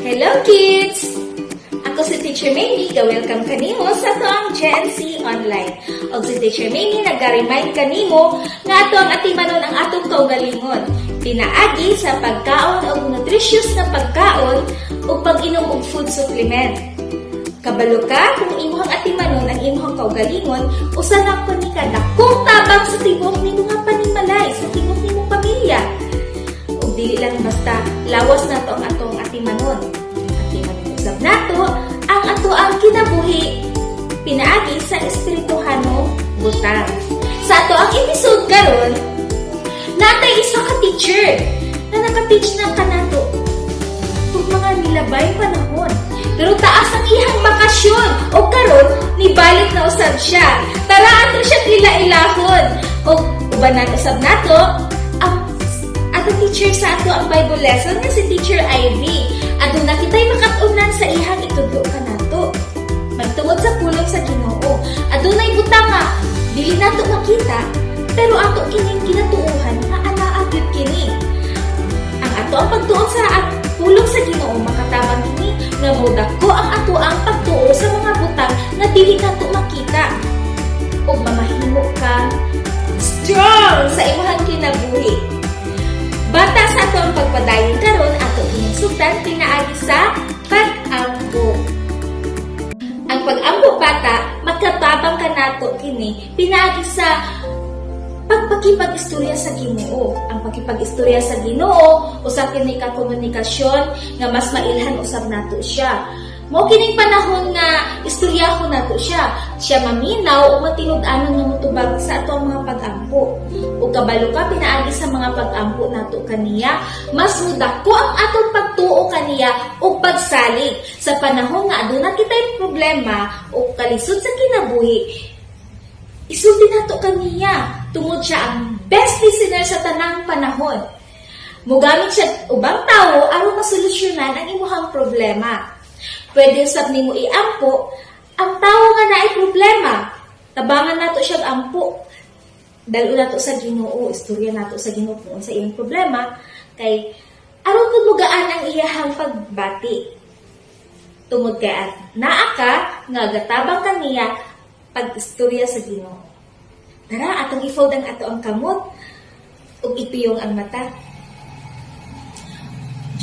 Hello kids! Ako si Teacher Mamie, welcome kanimo sa toang Gen Z Online. O si Teacher Mamie nag-remind kanimo nga ato ang atimanon ang atong kaugalingon. Pinaagi sa pagkaon o nutritious na pagkaon o pag-inom og food supplement. Kabalo ka kung imuhang atimanon ang imuhang kaugalingon usa na ko ni kada kung tabang sa tibok nimo nga panimalay sa tibok nimo pamilya. O dili lang basta lawas na to ang atong atimanon. Atimanon usab nato ang ato ang kinabuhi pinaagi sa espirituhanong butang. Sa ato ang episode karon, natay isa ka teacher na naka-teach na kanato kung mga nilabay panahon. Pero taas ang iyang bakasyon o karon nibalik na usab siya. Tara ato siya ila-ilahon. O uban nato usab nato ang ato teacher sa ato ang Bible lesson nga si Teacher Ivy. Aduna kitay makatunan sa iyang itudlo kanato. Magtuod sa pulong sa Ginoo. Adunay butang nga dili nato makita pero ato kining kinatuohan nga anaa gyud kini. Ang ato ang pagtuon sa pulong sa Ginoo makatabang kini nga modako ang ato ang pagtuo sa mga butang nga dili nato makita. Ug mamahimo kang strong sa imong kinabuhi. Bata sa ato ang pagpadayon karon ato kining sugdan pinaagi sa pag-ampo. Ang pag-ampo bata magkatabang kanato kini pinaagi sa pagpakipag-istorya sa Ginoo. Ang pagkipag-istorya sa Ginoo usa kini ka komunikasyon nga mas mailhan usab nato siya. Mao kining panahon nga istoryahon nato siya. Siya maminaw o matinud-anon nga motubag sa ato ang mga pag-ampo. Ug kabalo ka pinaagi sa mga pag-ampo nato kaniya, mas mudako ang atong pagtuo kaniya ug pagsalig sa panahon nga aduna kitay problema o kalisod sa kinabuhi. Isulti nato kaniya tungod siya ang best listener sa tanang panahon. Mugamit siya ubang tawo aron masolusyonan ang imuhang problema. Pwede usab nimo iampo ang tawo nga naay problema. Tabangan nato siya ampo. Dalo nato sa Ginoo, istorya nato sa Ginoo kung sa iyang problema kay aron kun mugaan ang iyahang pagbati. Tungod kay naa ka nga gatabang kaniya pag-istorya sa Ginoo. Tara, atong i-fold ang ato ang kamot ug ipiyong ang mata.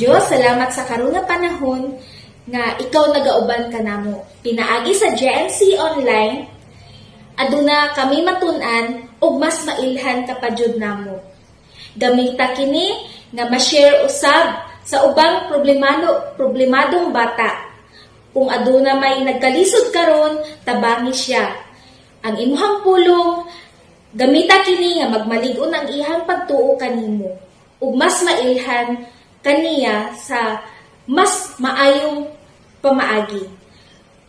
Diyos, salamat sa karon nga panahon nga ikaw nagauban ka namo. Pinaagi sa Gen Z Online, aduna kami matun-an ug mas mailhan ka pa jud namo. Gamita kini nga ma-share usab sa ubang problemadong bata. Kung aduna may nagkalisod karon, tabangi siya. Ang imuhang pulong, gamita kini nga magmalig-on ang ihang pagtuo kanimo ug mas mailhan kaniya sa mas maayong pamaagi.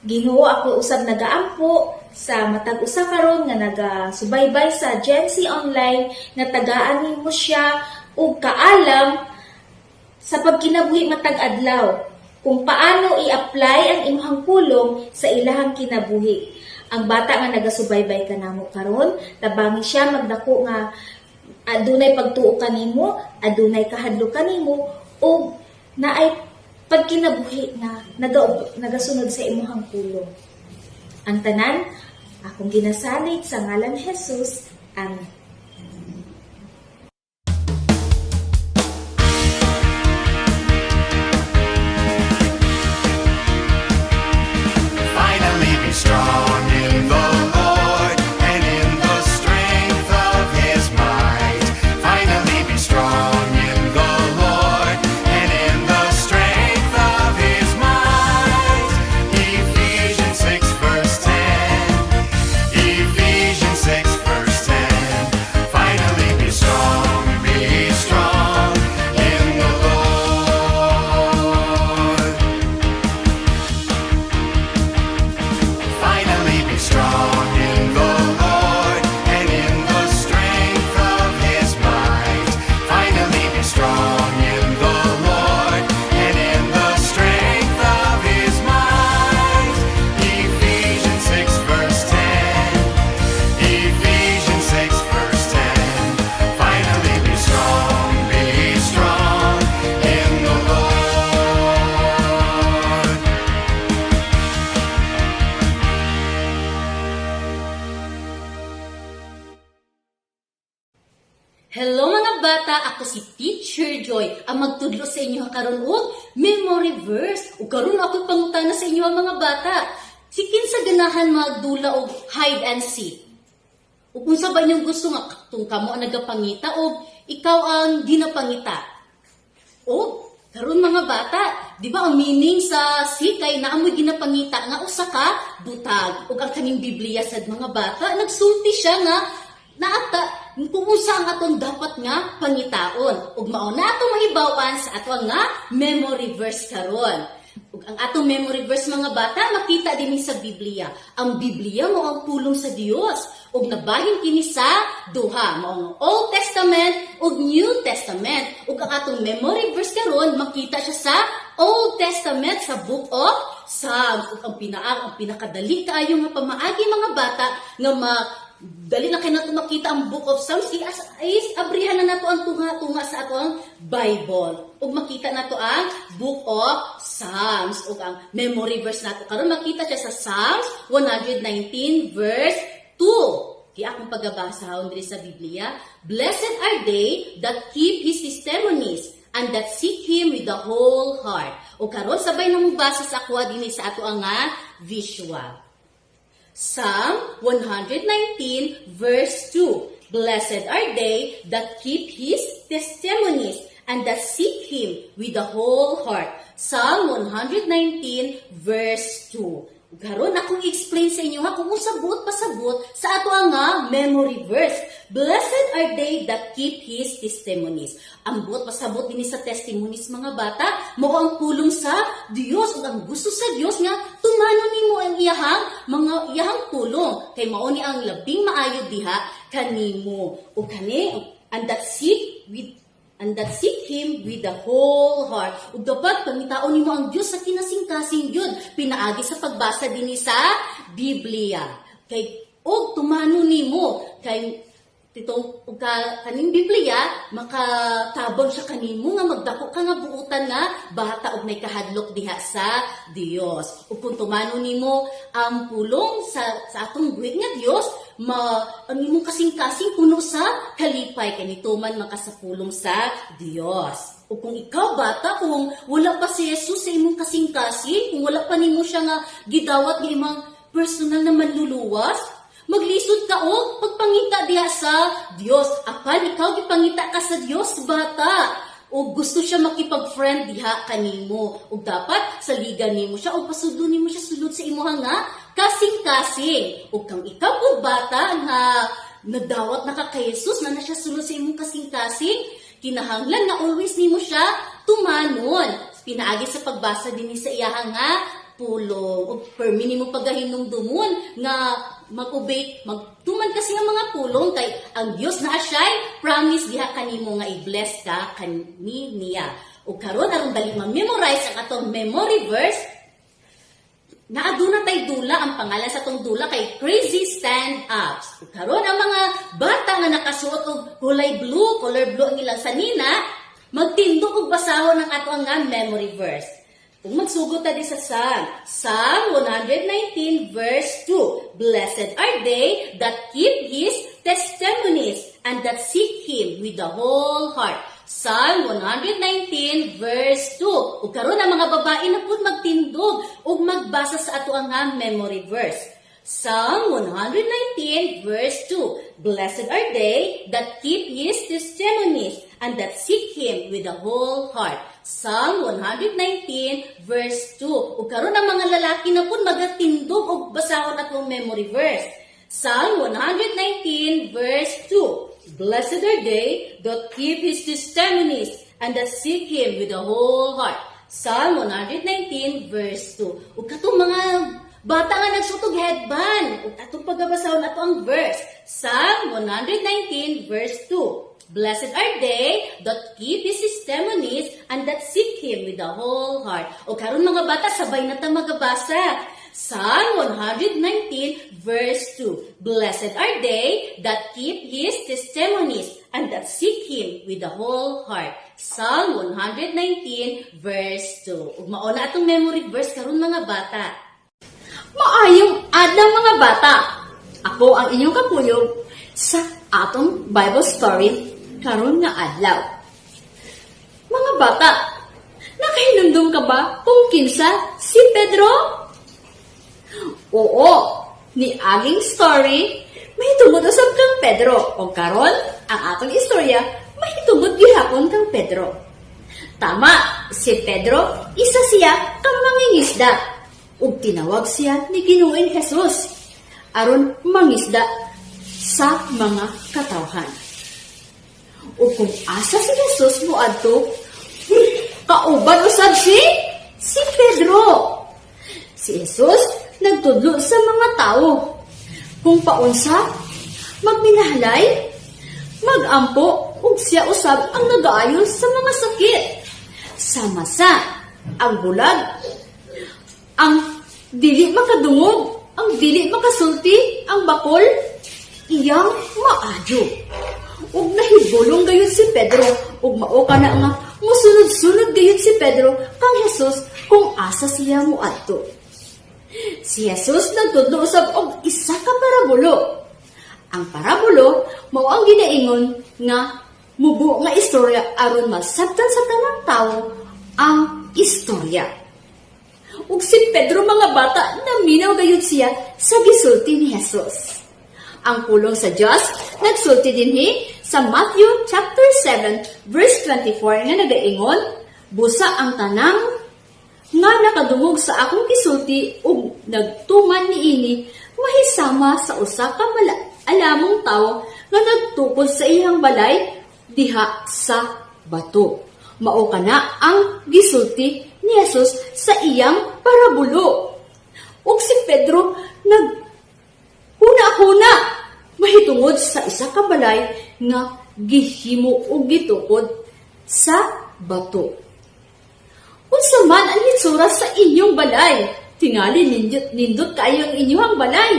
Ginoo, ako usab nagaampo sa matag usa karon nga nagasubaybay sa Gen Z Online nga tagaan nimo siya ug kaalam sa pagkinabuhi matag adlaw kung paano i-apply ang imong pulong sa ilahang kinabuhi. Ang bata nga nagasubaybay kanamo karon, tabangi siya magdako nga adunay pagtuo kanimo, adunay kahadlok kanimo ug naay pagkinabuhi nga nagasunod sa imong pulong. Ang tanan akong ginasalig sa ngalan ni Jesus. Amen. Strong in the Lord and in the strength of His might. Finally be strong in the Lord and in the strength of His might. Ephesians 6 verse 10. Ephesians 6 verse 10. bata, ako si Teacher Joy ang magtudlo sa inyo karon og memory verse. Ug karon ako pangutana sa inyo mga bata. Si kinsa ganahan magdula og hide and seek? Ug kung sa ba inyong gusto nga kung kamo ang nagapangita o ikaw ang ginapangita? O karon mga bata, di ba ang meaning sa sikay na amoy ginapangita nga usa ka butag ug ang kaning Biblia sad mga bata nagsulti siya nga naata kung unsa ang atong dapat nga pangitaon ug mao na atong mahibawan sa ato nga memory verse karon. Ug ang atong memory verse mga bata makita dinhi sa Biblia. Ang Biblia mao ang pulong sa Dios ug nabahin kini sa duha mao ang Old Testament ug New Testament. Ug ang atong memory verse karon makita siya sa Old Testament sa Book of Psalms. Ug ang pinakadali kaayo nga pamaagi mga bata nga dali na kayo nato makita ang Book of Psalms is abrihan na nato ang tunga sa ato ang Bible. Ug makita nato ang Book of Psalms ug ang memory verse nato karon makita siya sa Psalms 119 verse 2. Kaya akong pagbabasa diri sa Biblia, blessed are they that keep His testimonies and that seek Him with the whole heart. O karon sabay na mo basa sa akwa dinhi sa ato ang visual. Psalm 119 verse 2. Blessed are they that keep His testimonies and that seek Him with the whole heart. Psalm 119 verse 2. Karon akong explain sa inyo kung usabot pasabot sa ato nga memory verse. Blessed are they that keep His testimonies. Ang buot pasabot dinhi sa testimonies mga bata, mao ang pulong sa Dios ug ang gusto sa Dios nga tumano nimo ang iyahang pulong kay mao ni ang labing maayo diha kanimo. Ug kani and that seek Him with the whole heart. Ug dapat pangitaon nimo ang Dios sa kinasing-kasing yun. Pinaagi sa pagbasa dinhi sa Biblia. Kay og tumano nimo kay titong kaning Biblia makatabang siya kanimo nga magdako ka nga buutan nga bata og may kahadlok diha sa Dios. Ug kung tumano nimo ang pulong sa atong buhi nga Dios, ang imong kasing-kasing puno sa kalipay kay nituman makasapulong sa Dios. O kung ikaw bata, kung wala pa si Jesus sa imong kasing-kasing, kung wala pa nimo siya nga gidawat ng imong personal na manluluwas, maglisod ka og pagpangita diha sa Dios. Apan ikaw gipangita ka sa Dios bata. O gusto siya makipag-friend diha kanimo. O dapat sa liga nimo siya o pasudlo nimo siya sulod sa imuha nga kasing-kasing. O kang ikaw po bata nga nadawat na ka kay Jesus na siya sulod sa imong kasing-kasing, kinahanglan na always nimo siya tumanon. Pinaagi sa pagbasa dinhi sa iyaha nga pulong. O permi nimo pagahinumdumon nga mag-obey, magtuman kasi ng mga pulong kay ang Dios na asyay promise diha kanimo nga i-bless ka niya. O karon aron dali ma-memorize ang atong memory verse, naaduna tay dula ang pangalan sa atong dula kay Crazy Stand-Ups. O karon ang mga bata nga nakasuot og kulay blue, color blue ang ilang sanina, magtindog og basahon ang ato nga memory verse. Kung magsugod ta di sa Psalm 119 verse 2. Blessed are they that keep His testimonies and that seek Him with the whole heart. Psalm 119 verse 2. Ug karon ang mga babae na pud magtindog ug magbasa sa ato nga memory verse. Psalm 119 verse 2. Blessed are they that keep His testimonies and that seek Him with the whole heart. Psalm 119 verse 2. Ug karon ang mga lalaki na pud magatindog og basahon atong memory verse. Psalm 119 verse 2. Blessed are they that keep His testimonies and that seek Him with the whole heart. Psalm 119 verse 2. Ug katong mga bata nga nagsutog headband. Ug atong pagbasahon ato ang verse. Psalm 119 verse 2. Blessed are they that keep His testimonies and that seek Him with the whole heart. O karon mga bata, sabay na ta magabasa. Psalm 119 verse 2. Blessed are they that keep His testimonies and that seek Him with the whole heart. Psalm 119 verse 2. Ug mao na atong memory verse karon mga bata. Maayong adlaw mga bata. Ako ang inyong kapuyog sa atong Bible story karon nga adlaw. Mga bata, nakahinumdum ka ba kung kinsa si Pedro? Oo, ni aging story, mahitungod usab kang Pedro. O karon, ang atong istorya, mahitungod gihapon kang Pedro. Tama, si Pedro, isa siya kang mangingisda. Ug tinawag siya ni Ginoong Jesus aron mangisda sa mga katawhan. Ug kung asa si Jesus moadto, kauban usab si Pedro. Si Jesus nagtudlo sa mga tao kung paunsa magminahalay, magampo ug siya usab ang nagaayon sa mga sakit. Samasa ang bulag, ang dili makadungog, ang dili makasulti, ang bakol, iyang maadyo. Ug nahibulong gayud si Pedro, ug mao kana nga musunod-sunod gayud si Pedro kang Jesus kung asa siya moadto. Si Jesus nagtudlo usab og isa ka parabulo. Ang parabulo mao ang ginaingon nga mubo nga istorya aron masabtan sa tanang tawo ang istorya. Ug si Pedro mga bata naminaw gayud siya sa gisulti ni Jesus. Ang pulong sa Dios nagsulti dinhi sa Matthew chapter 7 verse 24 nga nagaingon, busa ang tanang nga nakadungog sa akong gisulti ug nagtuman niini mahisama sa usa ka alamong tawo nga nagtukod sa iyang balay diha sa bato. Mao kana ang gisulti ni Jesus sa iyang parabulo. Ug si Pedro huna-huna mahitungod sa isa ka balay nga gihimo ug gitukod sa bato. Unsa man ang hitsura sa inyong balay? Tingali nindot kayo ang inyong balay.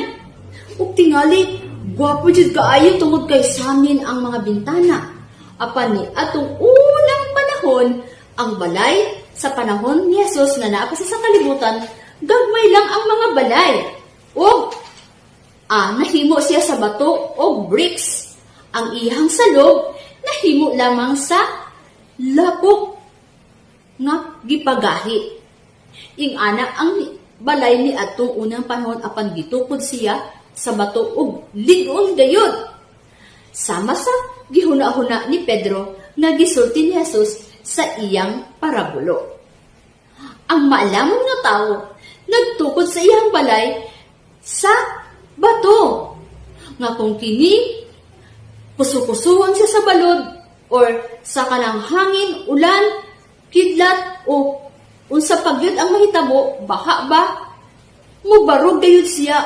Ug tingali gwapo jud kaayo tungod kay samin ang mga bintana. Apan ni atong unang panahon, ang balay sa panahon ni Jesus nga naa pa sa kalibutan, gagmay lang ang mga balay. Ug nahimo siya sa bato o bricks. Ang iyang salog nahimo lamang sa lapok nga gipagahi. Ing ana ang balay ni atong unang panahon apan gitukod siya sa bato ug lig-on gayud. Sama sa gihuna-huna ni Pedro nga gisulti ni Jesus sa iyang parabulo. Ang maalamon nga tawo nagtukod sa iyang balay sa bato. Nga kung kini puso-pusuhon siya sa balod or sa kanang hangin, ulan, kidlat o unsa pagyud ang mahitabo, baha ba, mubarog gayud siya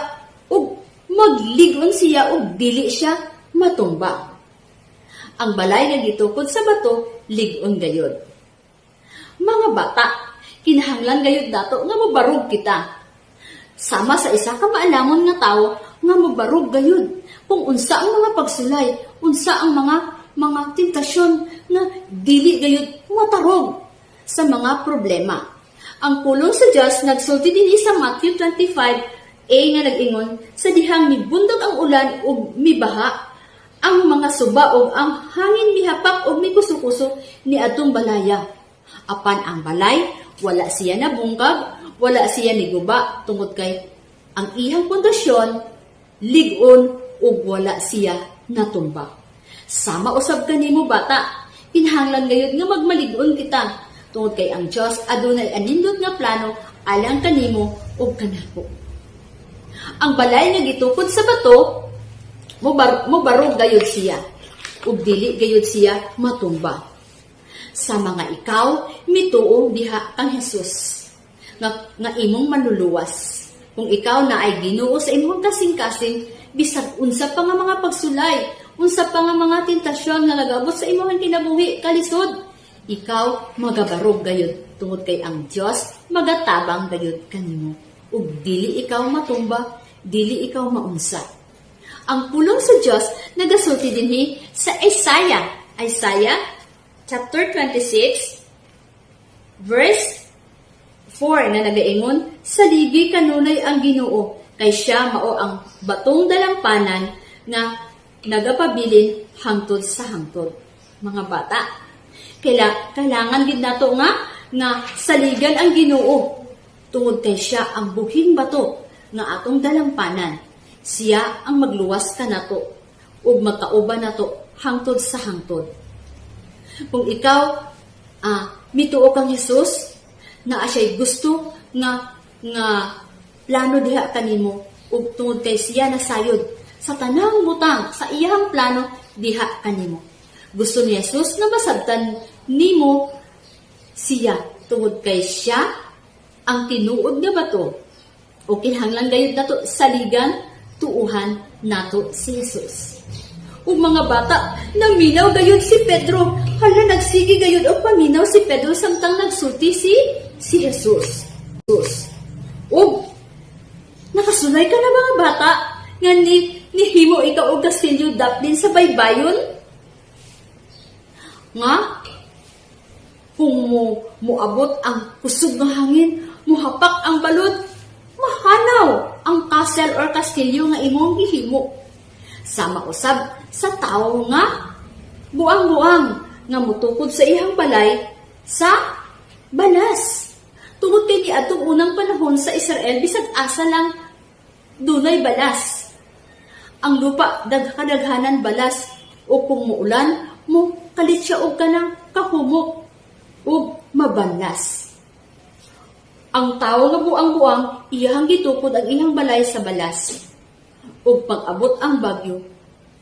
ug magligon siya ug dili siya matumba. Ang balay nga gitukod sa bato, lig-on gayud. Mga bata, kinahanglan gayud dato nga mubarog kita. Sama sa isa ka maalamon nga tawo nga mubarog gayud kung unsa ang mga pagsulay, unsa ang mga tentasyon nga dili gayud matarog sa mga problema. Ang pulong sa Dios nagsulti dinhi sa Matthew 25 nga nag-ingon, sa dihang mibundog ang ulan ug mibaha, ang mga suba ug ang hangin mihapak ug mikuso-kuso ni atong balaya. Apan ang balay wala siya nabungkag, wala siya niguba tungod kay ang iyang pundasyon lig-on ug wala siya natumba. Sama usab kanimo bata, kinahanglan gayud nga magmalig-on kita tungod kay ang Dios adunay anindot nga plano alang kanimo ug kanako. Ang balay nga gitukod sa bato mubarog gayud siya ug dili gayud siya matumba. Sa mga ikaw mituo diha kang Jesus nga imong manluluwas. Kung ikaw na ay Ginoo sa imong kasing-kasing, bisag unsa pa nga mga pagsulay, unsa pa nga mga tentasyon nga nagabot sa imong kinabuhi kalisod, ikaw magabarog gayud tungod kay ang Dios magatabang gayud kanimo ug dili ikaw matumba, dili ikaw maunsa. Ang pulong sa Dios nagasulti dinhi sa Isaiah chapter 26 verse 4 na nagaingon, saligi kanunay ang Ginoo kay siya mao ang batong dalampanan nga nagapabilin hangtod sa hangtod. Mga bata, kailangan din nato nga saligan ang Ginoo. Tungod kay siya ang buhing bato nga atong dalampanan. Siya ang magluwas kanato ug magkauban nato hangtod sa hangtod. Kung ikaw mituo kang Hesus, na siya'y gusto nga plano diha kanimo ug tungod kay siya nasayod sa tanang butang sa iyang plano diha kanimo. Gusto ni Jesus na masabtan nimo siya tungod kay siya ang tinuod nga bato o kinahanglan gayud nato saligan tuuhan nato si Jesus. Ug mga bata, naminaw gayud si Pedro. Hala, nagsigi gayud og paminaw si Pedro samtang nagsulti si Jesus. Ug nakasulay ka na mga bata nga nihimo ikaw og kastilyo daplin sa baybayon? Nga kung moabot ang kusog nga hangin, muhapak ang balod, mahanaw ang castle or kastilyo nga imong gihimo. Sama usab sa tao nga buang-buang nga mutukod sa iyang balay sa balas. Tungod kay niadtong unang panahon sa Israel bisag asa lang dunay balas. Ang lupa kadaghanan balas o kung muulan mo kalit siya og kanang kahumok ug mabanlas. Ang tao nga buang-buang iyang gitukod ang iyang balay sa balas. Ug pag-abot ang bagyo,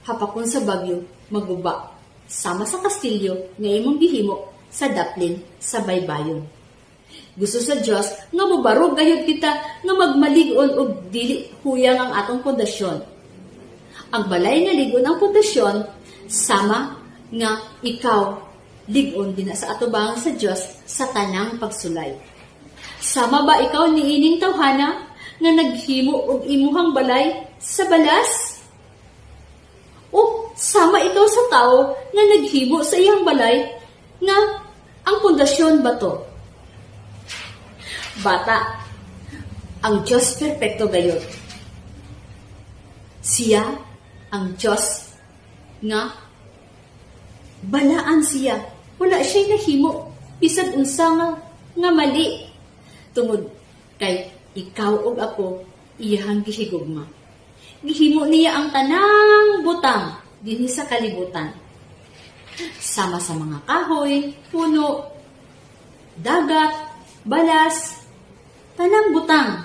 hapakon sa bagyo, maguba, sama sa kastilyo nga imong gihimo sa daplin sa baybayon. Gusto sa Dios nga mobarog gayud kita nga magmalig-on og dili huyang ang atong pundasyon. Ang balay nga lig-on ang pundasyon, sama nga ikaw lig-on din sa atubangan sa Dios sa tanang pagsulay. Sama ba ikaw niining tawhana nga naghimo og imuhang balay sa balas? O sama ikaw sa tao nga naghimo sa iyang balay nga ang pundasyon bato? Bata, ang Diyos perpekto gayud. Siya ang Diyos nga balaan siya. Wala siya'y nahimo bisag unsa nga mali. Tungod kay ikaw ug ako iyang gihigugma. Gihimo niya ang tanang butang dinhi sa kalibutan. Sama sa mga kahoy, puno, dagat, balas, tanang butang.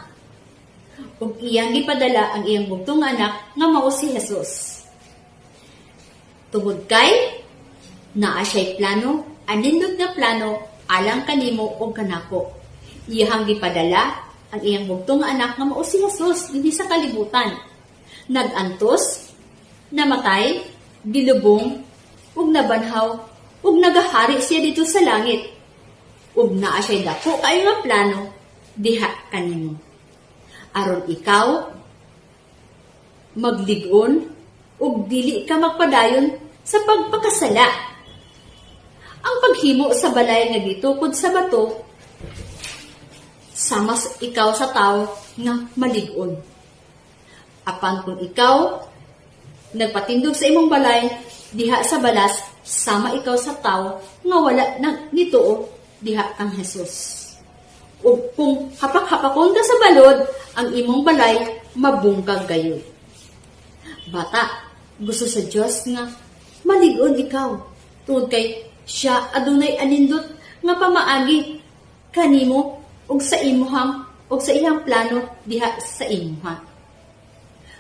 Ug iyang gipadala ang iyang bugtong anak nga mao si Jesus. Tungod kay naa siya'y plano, anindot nga plano alang kanimo ug kanako. Iyang gipadala ang iyang bugtong anak nga mao si Jesus dinhi sa kalibutan. Nagantos, namatay, gilubong, ug nabanhaw, ug nagahari siya dito sa langit. Ug naa siya'y dako kayo nga plano diha kanimo. Aron ikaw maglig-on ug dili ka magpadayon sa pagpakasala. Ang paghimo sa balay nga gitukod sa bato, sama ikaw sa tao nga malig-on. Apan kung ikaw nagpatindog sa imong balay diha sa balas, sama ikaw sa tao nga wala nituo diha kang Jesus. O kung hapak-hapakon ka sa balod, ang imong balay mabungkag gayud. Bata, gusto sa Dios nga malig-on ikaw. Tungod kay siya adunay anindot nga pamaagi kanimo ug sa imuhang ug sa iyang plano diha sa imuha.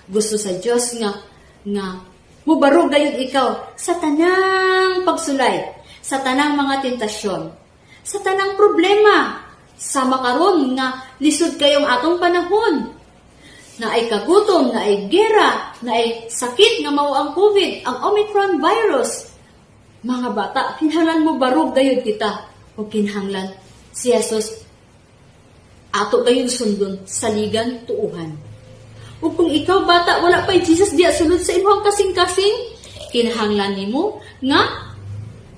Gusto sa Dios nga mubarog gayud ikaw sa tanang pagsulay, sa tanang mga tentasyon, sa tanang problema, sa makaron nga lisod kayong atong panahon. Na ay kagutom, na ay gera, na ay sakit nga mao ang COVID, ang Omicron virus. Mga bata, kinahanglan mo barog gayud kita o kinahanglan si Jesus ato gayud sundon saligan tuuhan. O kung ikaw bata wala pay Jesus diya sulod sa imong kasing-kasing, kinahanglan nimo nga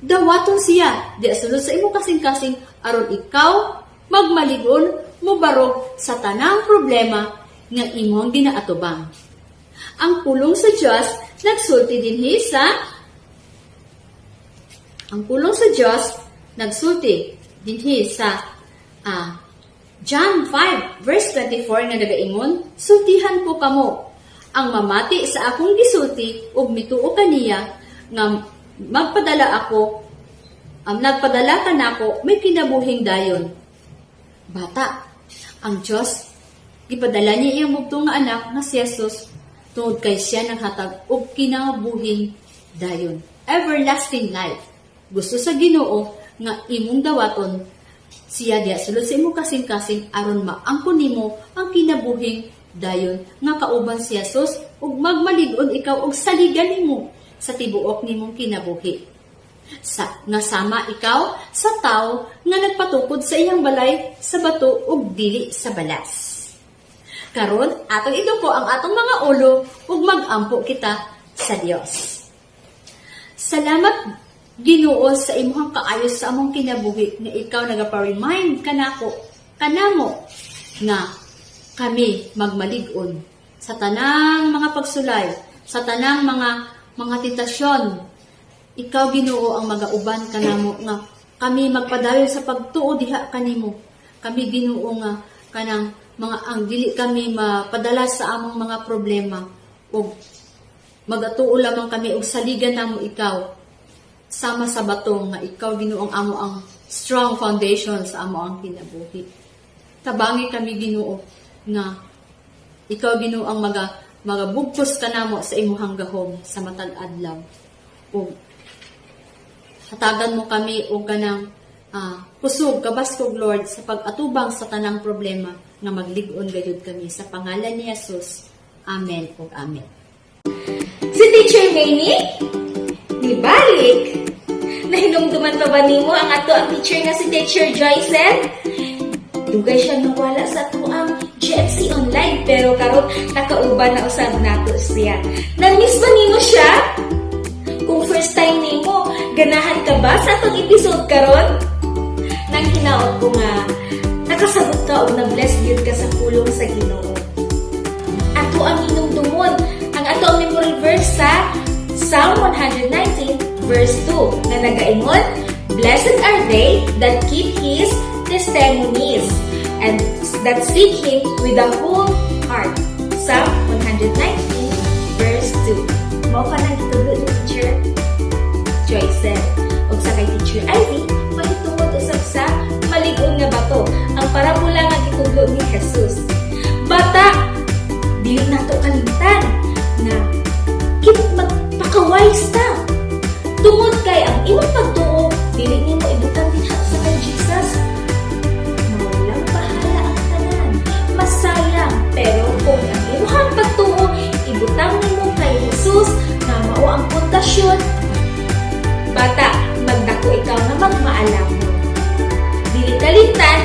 dawaton siya diya sulod sa imong kasing-kasing aron ikaw magmaligon mo barog sa tanang problema nga imong ginaatubang. Ang pulong sa Dios nagsulti dinhi sa Ang pulong sa Dios nagsulti dinhi sa John 5 verse 24 nga nagaingon, sultihan ko kamo ang mamati sa akong gisulti ug mituo kaniya nga magpadala ako nagpadala ka nako may kinabuhing dayon. Bata, ang Dios gipadala niya iyang bugtong nga anak nga si Jesus tungod kay siya naghatag og kinabuhing dayon, everlasting life. Gusto sa Ginoo nga imong dawaton siya diya sulod sa imong kasing-kasing aron maangkon nimo ang kinabuhing dayon nga kauban si Jesus ug magmalig-on ikaw og saligan nimo sa tibuok nimong kinabuhi. Nga sama ikaw sa tao nga nagpatukod sa iyang balay sa bato ug dili sa balas. Karon atong iduko ang atong mga ulo ug magampo kita sa Dios. Salamat Ginoo sa imong kaayos sa among kinabuhi nga ikaw nagapa-remind kanamo nga kami magmalig-on sa tanang mga pagsulay, sa tanang mga tentasyon. Ikaw Ginoo ang magauban kanamo nga kami magpadayon sa pagtuo diha kanimo. Kami Ginoo nga kanang mga ang dili kami mapadala sa among mga problema ug magatuo lamang kami og saligan namo ikaw sama sa batong nga ikaw Ginoo ang amo ang strong foundation sa amo ang kinabuhi. Tabangi kami Ginoo nga ikaw Ginoo ang magabugkos kanamo sa imong gahom sa matag adlaw. Ug hatagan mo kami og kanang kusog kabaskog Lord sa pag-atubang sa tanang problema nga maglig-on gayud kami sa pangalan ni Jesus. Amen ug amen. Si Teacher Mayney, nibalik. Nahinumduman pa ba nimo ang ato ang teacher nga si Teacher Joycel? Dugay siya nawala sa ato ang GFC online pero karon nakauban na usab nato siya. Na-miss ba nimo siya? Kung first time nimo, ganahan ka ba sa atong episode karon? Nang hinaot ko nga nakasabot ka o na-bless gyud ka sa pulong sa Ginoo. Ato ang hinumdumon ang ato ang memory verse sa Psalm 119 verse 2 na nagaingon, blessed are they that keep His testimonies and that seek Him with a whole heart. Psalm 119 verse 2. Mao ka nang gitulo ni Teacher Joycel o sa kay Teacher Ivy, mahitungod usab sa malig-on nga bato, ang parabola nga gitulo ni Jesus. Bata, dili nato kalimtan na magpaka-wise ta. Tungod kay ang imong pagtuo, dili nimo ibutang diha sa kay Jesus. Maulang bahala ang tanan. Masayang, pero kung ang imong pagtuo, ibutang nimo kay Jesus na mao ang pundasyon, bata, magdako ikaw na magmaalamon. Dili kalimtan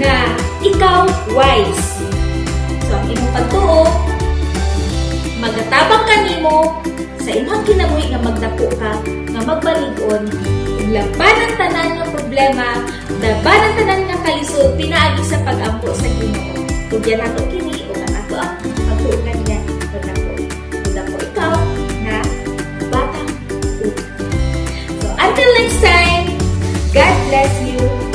nga ikaw wise. So ang imong pagtuo, magatabang kanimo sa imong kinabuhi nga magdako ka, nga magbalig-on, ug laban ang tanan nga problema, laban ang tanan nga kalisod, pinaagi sa pag-ampo sa Ginoo. Tugyan nato kini ug ang ato ang pagtuo kaniya, magdako ikaw nga batang. So until next time, God bless you.